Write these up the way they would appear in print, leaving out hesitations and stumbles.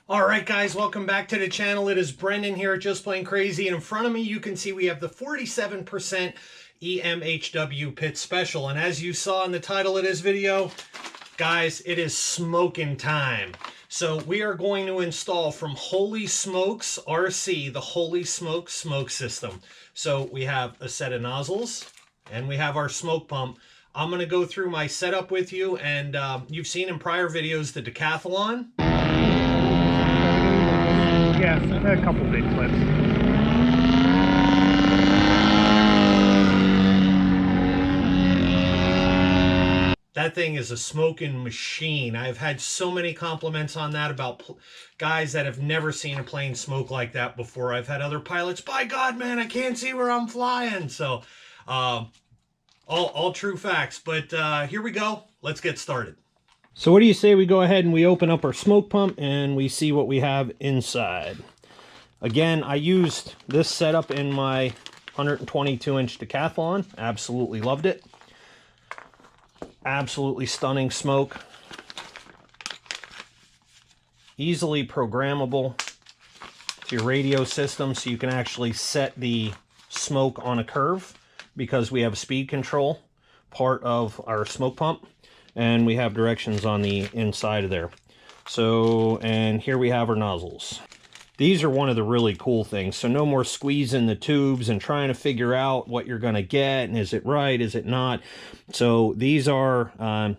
All right, guys, welcome back to the channel. It is Brendan here at Just Plain Crazy, and in front of me you can see we have the 47% EMHW Pit Special. And as you saw in the title of this video, guys, it is smoking time. So we are going to install from Holy Smokes RC, the Holy Smokes smoke system. So we have a set of nozzles and we have our smoke pump. I'm going to go through my setup with you, and you've seen in prior videos the decathlon. Yes, a couple big clips. That thing is a smoking machine. I've had so many compliments on that about guys that have never seen a plane smoke like that before. I've had other pilots, by God, man, I can't see where I'm flying. So, all true facts. But here we go. Let's get started. So what do you say we go ahead and we open up our smoke pump and we see what we have inside. Again, I used this setup in my 122-inch decathlon. Absolutely loved it. Absolutely stunning smoke. Easily programmable to your radio system, so you can actually set the smoke on a curve because we have speed control part of our smoke pump, and we have directions on the inside of there. So, and here we have our nozzles. These are one of the really cool things. So no more squeezing the tubes and trying to figure out what you're going to get, and is it right, is it not? So these are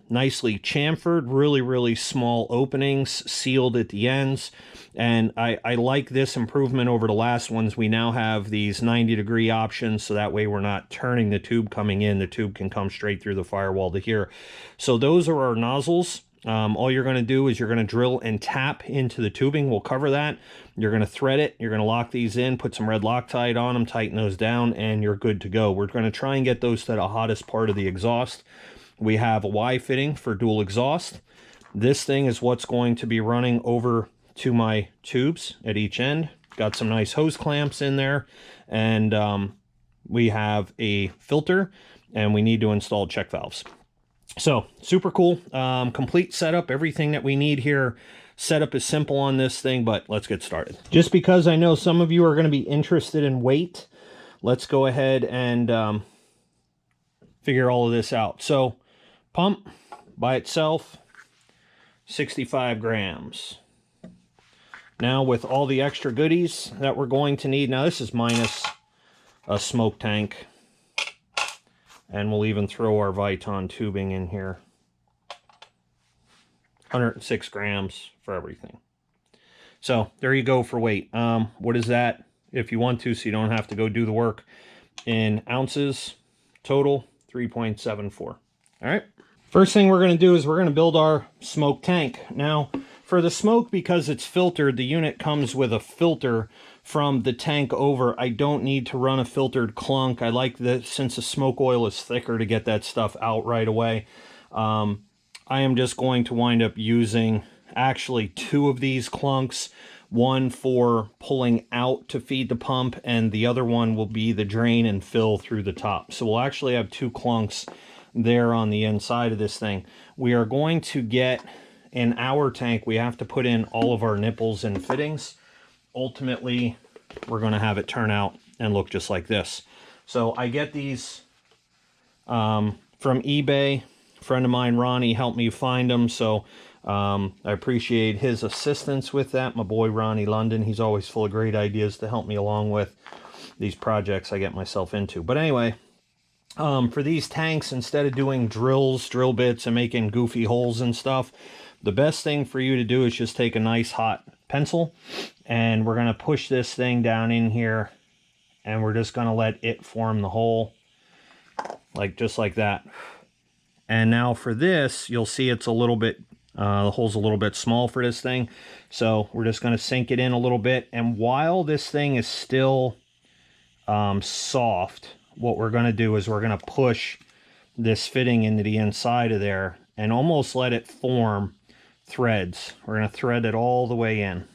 nicely chamfered, really small openings, sealed at the ends. And I like this improvement over the last ones. We now have these 90-degree options, so that way we're not turning the tube coming in. The tube can come straight through the firewall to here. So those are our nozzles. All you're going to do is you're going to drill and tap into the tubing. We'll cover that. You're going to thread it. You're going to lock these in, put some red Loctite on them, tighten those down, and you're good to go. We're going to try and get those to the hottest part of the exhaust. We have a Y fitting for dual exhaust. This thing is what's going to be running over to my tubes at each end. Got some nice hose clamps in there, and we have a filter, and we need to install check valves. So super cool, complete setup, everything that we need here. Setup is simple on this thing, but let's get started. Just because I know some of you are going to be interested in weight, let's go ahead and figure all of this out. So pump by itself, 65 grams. Now with all the extra goodies that we're going to need, now this is minus a smoke tank. And we'll even throw our Viton tubing in here. 106 grams for everything. So there you go for weight. What is that, if you want to, so you don't have to go do the work, in ounces total? 3.74. All right. First thing we're going to do is we're going to build our smoke tank. Now, for the smoke, because it's filtered, the unit comes with a filter from the tank over. I don't need to run a filtered clunk. I like that, since the smoke oil is thicker, to get that stuff out right away. I am just going to wind up using actually 2 of these clunks, one for pulling out to feed the pump, and the other one will be the drain and fill through the top. So we'll actually have 2 clunks there on the inside of this thing. We are going to get, in our tank, we have to put in all of our nipples and fittings. Ultimately, we're going to have it turn out and look just like this. So I get these from eBay. A friend of mine, Ronnie, helped me find them, so I appreciate his assistance with that. My boy Ronnie London, he's always full of great ideas to help me along with these projects I get myself into. But anyway, for these tanks, instead of doing drill bits and making goofy holes and stuff, the best thing for you to do is just take a nice hot pencil, and we're going to push this thing down in here, and we're just going to let it form the hole, just like that. And now for this, you'll see it's a little bit, the hole's a little bit small for this thing, so we're just going to sink it in a little bit. And while this thing is still soft, what we're going to do is we're going to push this fitting into the inside of there and almost let it form threads. We're going to thread it all the way in.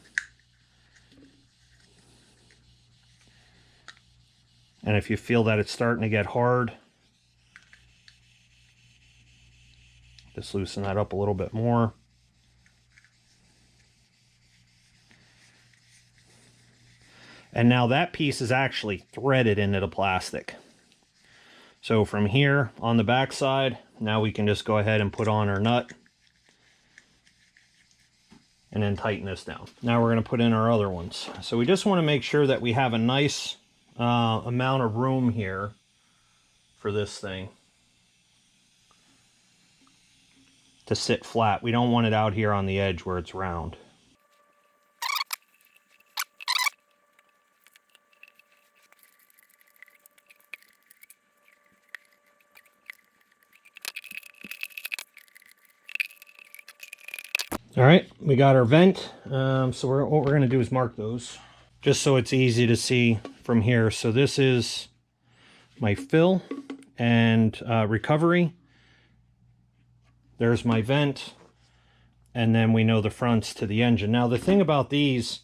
And if you feel that it's starting to get hard, just loosen that up a little bit more. And now that piece is actually threaded into the plastic. So from here on the back side, now we can just go ahead and put on our nut and then tighten this down. Now we're going to put in our other ones. So we just want to make sure that we have a nice amount of room here for this thing to sit flat. We don't want it out here on the edge where it's round. All right, we got our vent. So what we're going to do is mark those just so it's easy to see from here. So this is my fill and recovery. There's my vent. And then we know the fronts to the engine. Now the thing about these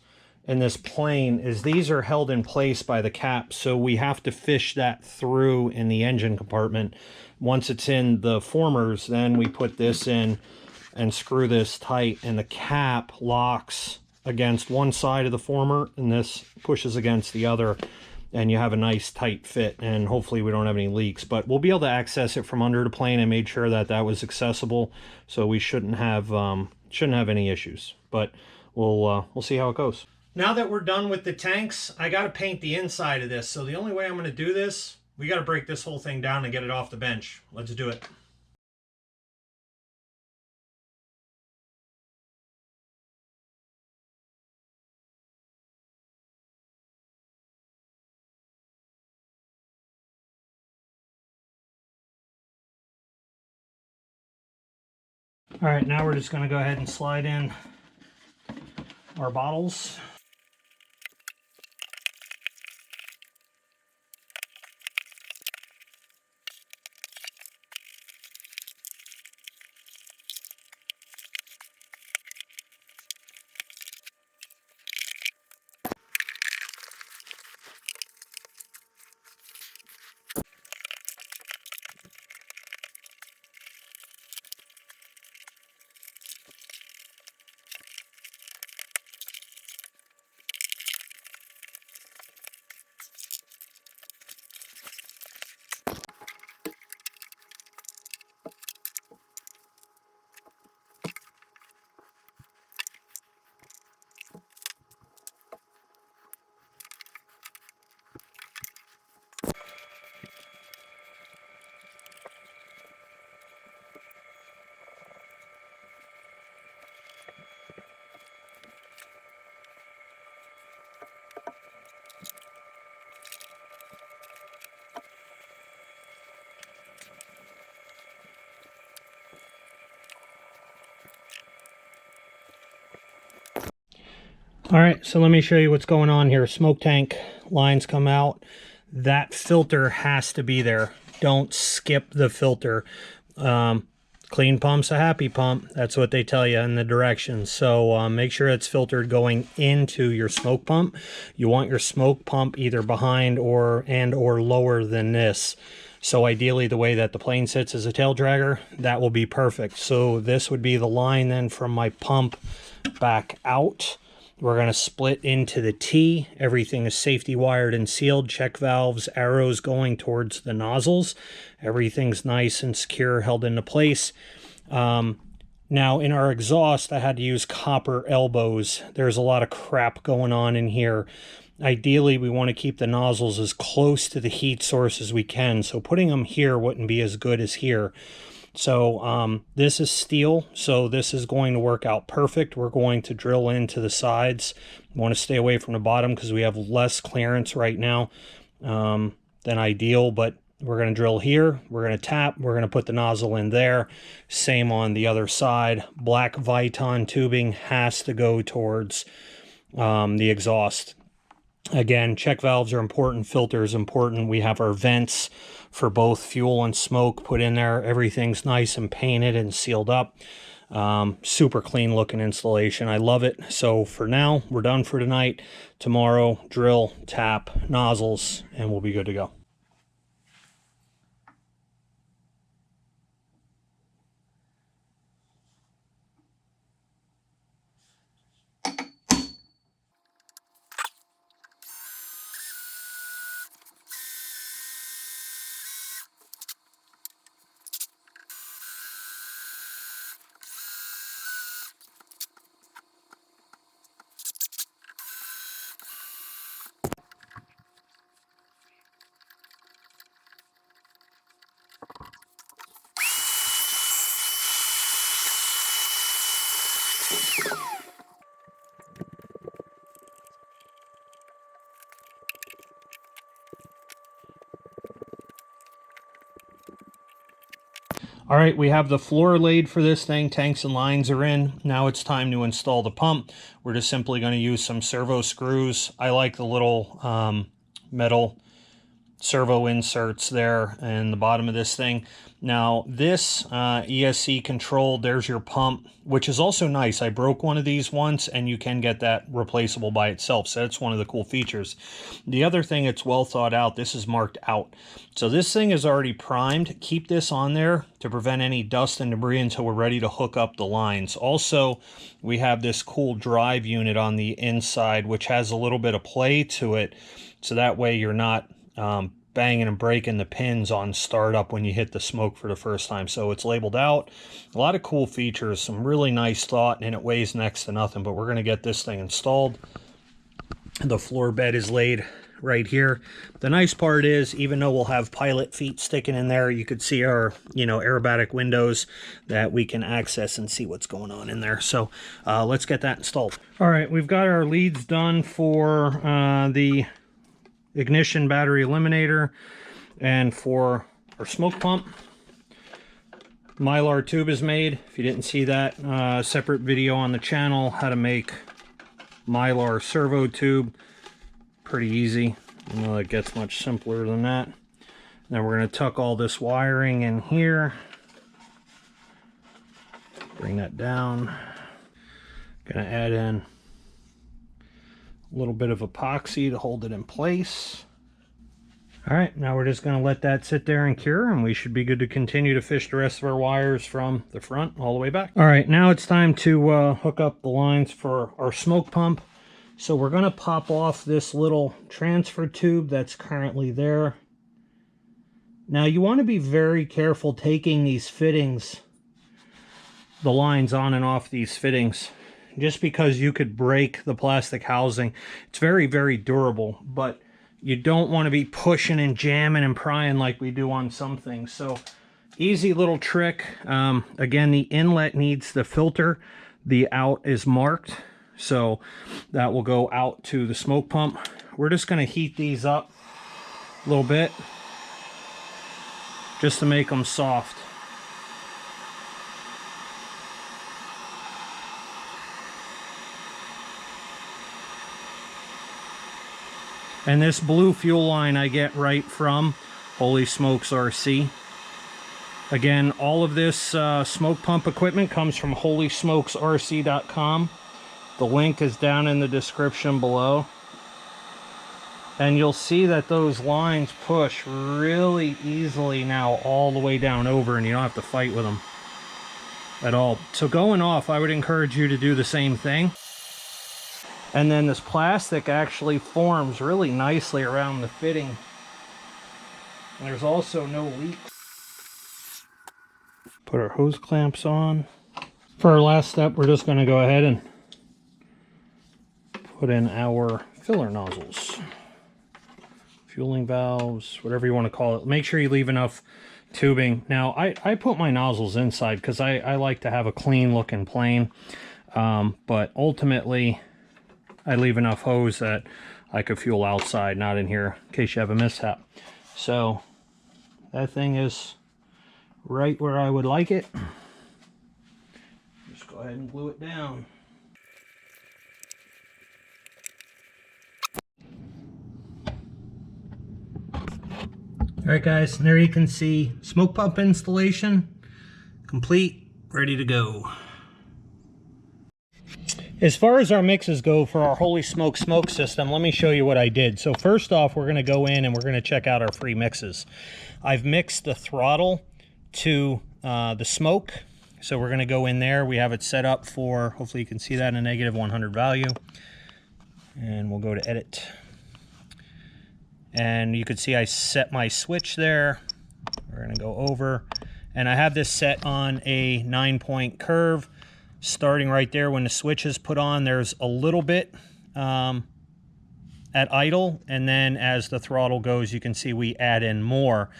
in this plane is these are held in place by the cap, so we have to fish that through in the engine compartment. Once it's in the formers, then we put this in and screw this tight, and the cap locks against one side of the former and this pushes against the other, and you have a nice tight fit, and hopefully we don't have any leaks. But we'll be able to access it from under the plane. I made sure that that was accessible, so we shouldn't have any issues. But we'll see how it goes. Now that we're done with the tanks, I got to paint the inside of this. So the only way I'm going to do this, we got to break this whole thing down and get it off the bench. Let's do it. All right, now we're just going to go ahead and slide in our bottles. All right, so let me show you what's going on here. Smoke tank lines come out. That filter has to be there. Don't skip the filter. Clean pump's a happy pump. That's what they tell you in the directions. So make sure it's filtered going into your smoke pump. You want your smoke pump either behind or lower than this. So ideally the way that the plane sits as a tail dragger, that will be perfect. So this would be the line then from my pump back out. We're going to split into the T. Everything is safety wired and sealed. Check valves, arrows going towards the nozzles. Everything's nice and secure, held into place. Now in our exhaust, I had to use copper elbows. There's a lot of crap going on in here. Ideally, we want to keep the nozzles as close to the heat source as we can. So putting them here wouldn't be as good as here. So this is steel, so this is going to work out perfect. We're going to drill into the sides. We want to stay away from the bottom because we have less clearance right now than ideal, but we're going to drill here. We're going to tap. We're going to put the nozzle in there. Same on the other side. Black Viton tubing has to go towards the exhaust. Again, check valves are important, filters important. We have our vents for both fuel and smoke put in there. Everything's nice and painted and sealed up. Super clean looking installation. I love it. So for now, we're done for tonight. Tomorrow, drill, tap, nozzles, and we'll be good to go. All right, we have the floor laid for this thing. Tanks and lines are in. Now it's time to install the pump. We're just simply going to use some servo screws. I like the little metal servo inserts there in the bottom of this thing. Now this ESC control, there's your pump, which is also nice. I broke one of these once, and you can get that replaceable by itself, so that's one of the cool features. The other thing, it's well thought out. This is marked out, so this thing is already primed. Keep this on there to prevent any dust and debris until we're ready to hook up the lines. Also, we have this cool drive unit on the inside, which has a little bit of play to it, so that way you're not banging and breaking the pins on startup when you hit the smoke for the first time. So it's labeled out. A lot of cool features, some really nice thought, and it weighs next to nothing. But we're going to get this thing installed. The floor bed is laid right here. The nice part is, even though we'll have pilot feet sticking in there, you could see our, aerobatic windows that we can access and see what's going on in there. So let's get that installed. All right, we've got our leads done for the ignition battery eliminator and for our smoke pump. Mylar tube is made. If you didn't see that, separate video on the channel, how to make Mylar servo tube. Pretty easy. It gets much simpler than that. Now we're going to tuck all this wiring in here. Bring that down. Going to add in a little bit of epoxy to hold it in place. All right, now we're just going to let that sit there and cure, and we should be good to continue to fish the rest of our wires from the front all the way back. All right, now it's time to hook up the lines for our smoke pump. So we're going to pop off this little transfer tube that's currently there. Now you want to be very careful taking these fittings, the lines on and off these fittings, just because you could break the plastic housing. It's very, very durable, but you don't want to be pushing and jamming and prying like we do on some things. So easy little trick. Again, the inlet needs the filter. The out is marked, so that will go out to the smoke pump. We're just going to heat these up a little bit just to make them soft. And this blue fuel line I get right from Holy Smokes RC. Again, all of this smoke pump equipment comes from holysmokesrc.com. The link is down in the description below. And you'll see that those lines push really easily now all the way down over, and you don't have to fight with them at all. So going off, I would encourage you to do the same thing. And then this plastic actually forms really nicely around the fitting. And there's also no leaks. Put our hose clamps on. For our last step, we're just going to go ahead and put in our filler nozzles. Fueling valves, whatever you want to call it. Make sure you leave enough tubing. Now, I put my nozzles inside because I like to have a clean looking plane. But ultimately, I leave enough hose that I could fuel outside, not in here, in case you have a mishap. So that thing is right where I would like it. Just go ahead and glue it down. All right, guys, there you can see smoke pump installation complete, ready to go. As far as our mixes go for our Holy Smoke smoke system, let me show you what I did. So first off, we're going to go in and we're going to check out our free mixes. I've mixed the throttle to the smoke. So we're going to go in there. We have it set up for, hopefully you can see that, in a -100 value. And we'll go to edit. And you can see I set my switch there. We're going to go over. And I have this set on a 9-point curve. Starting right there when the switch is put on, there's a little bit at idle, and then as the throttle goes, you can see we add in more.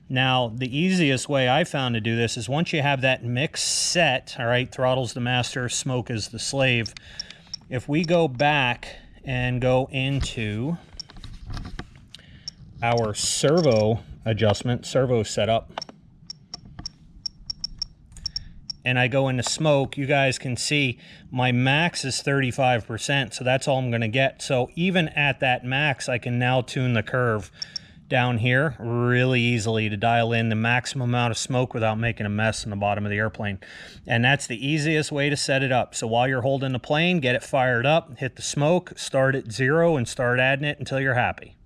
Now, the easiest way I found to do this is once you have that mix set, all right, throttle's the master, smoke is the slave. If we go back and go into our servo adjustment, servo setup, and I go into smoke, you guys can see my max is 35%, so that's all I'm going to get. So even at that max, I can now tune the curve down here really easily to dial in the maximum amount of smoke without making a mess in the bottom of the airplane. And that's the easiest way to set it up. So while you're holding the plane, get it fired up, hit the smoke, start at 0, and start adding it until you're happy.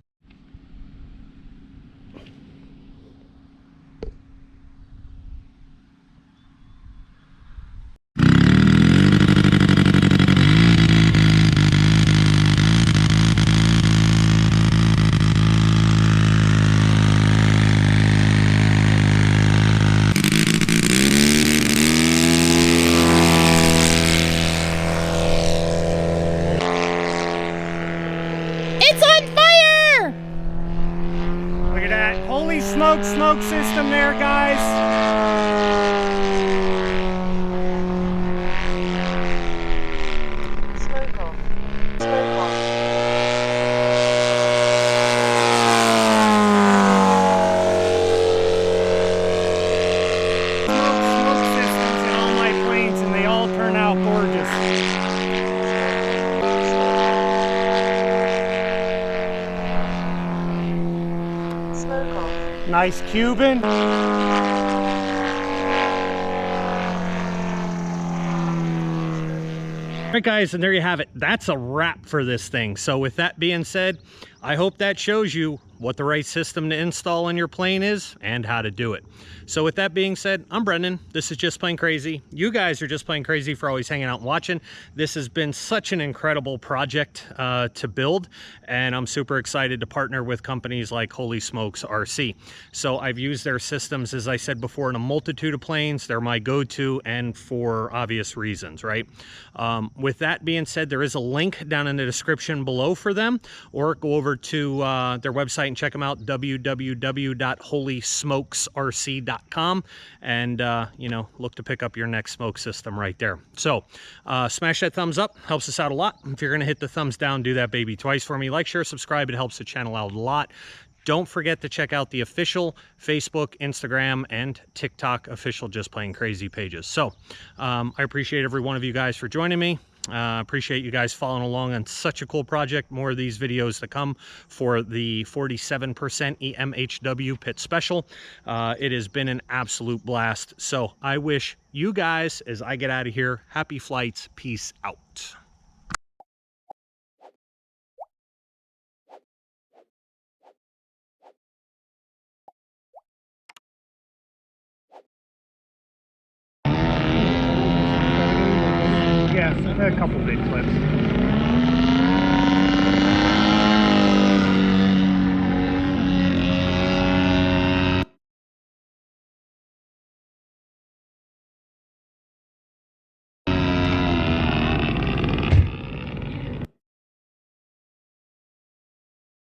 Smoke system there, guys. Smoke off. Smoke off. Smoke systems in all my planes, and they all turn out gorgeous. Nice Cuban. All right, guys, and there you have it. That's a wrap for this thing. So with that being said, I hope that shows you what the right system to install in your plane is and how to do it. So with that being said, I'm Brendan. This is Just Plain Crazy. You guys are just plain crazy for always hanging out and watching. This has been such an incredible project to build, and I'm super excited to partner with companies like Holy Smokes RC. So I've used their systems, as I said before, in a multitude of planes. They're my go-to, and for obvious reasons, right? With that being said, there is a link down in the description below for them, or go over to their website and check them out, www.holysmokesrc.com, and you know, look to pick up your next smoke system right there. So smash that thumbs up, helps us out a lot. If you're gonna hit the thumbs down, do that baby twice for me. Like, share, subscribe, it helps the channel out a lot. Don't forget to check out the official Facebook, Instagram, and TikTok official Just Plain Crazy pages. So I appreciate every one of you guys for joining me. Appreciate you guys following along on such a cool project. More of these videos to come for the 47% EMHW pit special. It has been an absolute blast. So I wish you guys, as I get out of here, happy flights. Peace out. Yes, a couple big clips.